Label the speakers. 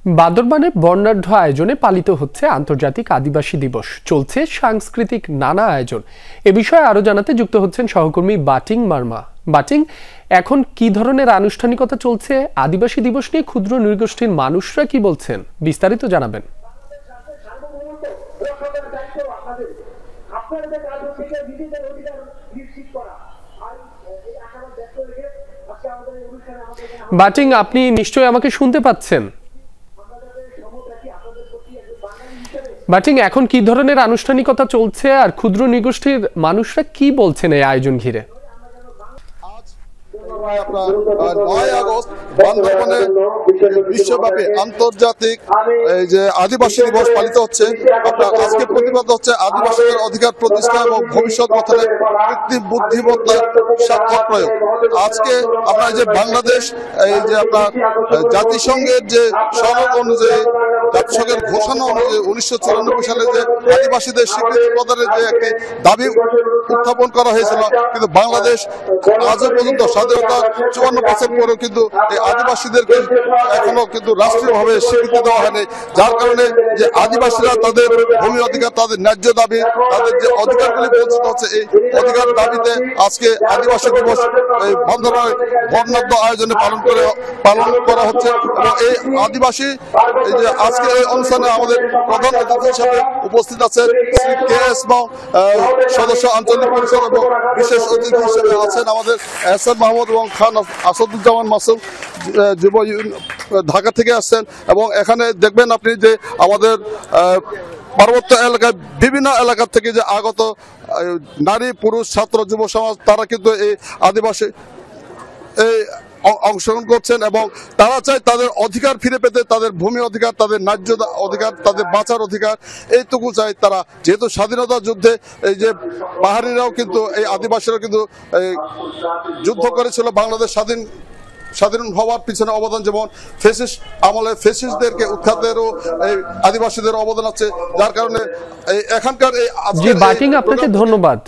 Speaker 1: বান্দরবানে বর্ণাঢ্য আয়োজনে পালিত হচ্ছে আন্তর্জাতিক আদিবাসী দিবস। চলছে সাংস্কৃতিক নানা আয়োজন। এ বিষয়ে আরো জানাতে যুক্ত হচ্ছেন সহকর্মী বাটিং মার্মা। বাটিং, এখন কি ধরনের আনুষ্ঠানিকতা চলছে? আদিবাসী দিবস নিয়ে ক্ষুদ্র নৃগোষ্ঠীর মানুষরা কি বলছেন, বিস্তারিত জানাবেন। বাটিং, আপনি নিশ্চয়ই আমাকে শুনতে পাচ্ছেন? বাটিং, এখন কি ধরনের আনুষ্ঠানিকতা চলছে আর ক্ষুদ্র নৃগোষ্ঠীর মানুষরা কি বলছেন এই আয়োজন ঘিরে?
Speaker 2: 9 আগস্ট বান্দরবানে বিশ্বব্যাপী আন্তর্জাতিক এই যে আদিবাসী দিবস পালিত হচ্ছে। আজকে প্রতিবাদ হচ্ছে আদিবাসীদের অধিকার প্রতিষ্ঠা এবং ভবিষ্যৎ গঠনে কৃত্রিম বুদ্ধিমত্তার সার্থক প্রয়োগ। আজকে আমরা যে বাংলাদেশ এই যে আপনার জাতিসংঘের যে সনদ অনুযায়ী, জাতিসংঘের ঘোষণা অনুযায়ী 1994 সালে যে আদিবাসীদের স্বীকৃতি প্রদানের যে একটি দাবি উত্থাপন করা হয়েছিল, কিন্তু বাংলাদেশ আজও পর্যন্ত স্বাধীনতা 54 পরেও কিন্তু এই আদিবাসীদেরকে এখনো কিন্তু রাষ্ট্রীয়ভাবে স্বীকৃতি দেওয়া হয়নি। যার কারণে যে আদিবাসীরা তাদের ভূমি অধিকার, তাদের ন্যায্য দাবি, তাদের যে অধিকারগুলি বঞ্চিত হচ্ছে, এই অধিকার দাবিতে আজকে আদিবাসী দিবস এই বান্দরবানে বর্ণাঢ্য আয়োজনে পালন করা হচ্ছে। এবং এই আদিবাসী এই যে আজকে এই অনুষ্ঠানে আমাদের প্রধান অতিথি হিসেবে উপস্থিত আছেন শ্রী KS মাও, সদস্য আঞ্চলিক পরিষদ, এবং বিশেষ অতিথি হিসেবে আছেন আমাদের এহসান মাহমুদ এবং খান আসাদুজ্জামান মাসুদ, যুব ঢাকা থেকে আসছেন। এবং এখানে দেখবেন আপনি যে আমাদের পার্বত্য এলাকায় বিভিন্ন এলাকা থেকে যে আগত নারী, পুরুষ, ছাত্র, যুব সমাজ, তারা কিন্তু এই আদিবাসী এই অংশগ্রহণ করছেন এবং তারা চায় তাদের অধিকার ফিরে পেতে, তাদের ভূমি অধিকার, তাদের ন্যায্য অধিকার, তাদের বাঁচার অধিকার, এইটুকু চাই তারা। যেহেতু স্বাধীনতা যুদ্ধে এই যে পাহাড়িরাও কিন্তু, এই আদিবাসীরা কিন্তু যুদ্ধ করেছিল বাংলাদেশ স্বাধীন হওয়ার পিছনে অবদান, যেমন ফেসিস্ট আমলে ফেসিস্টদেরকে উৎখাতেরও এই আদিবাসীদের অবদান আছে। যার কারণে এখানকার এই
Speaker 1: আপনাকে ধন্যবাদ।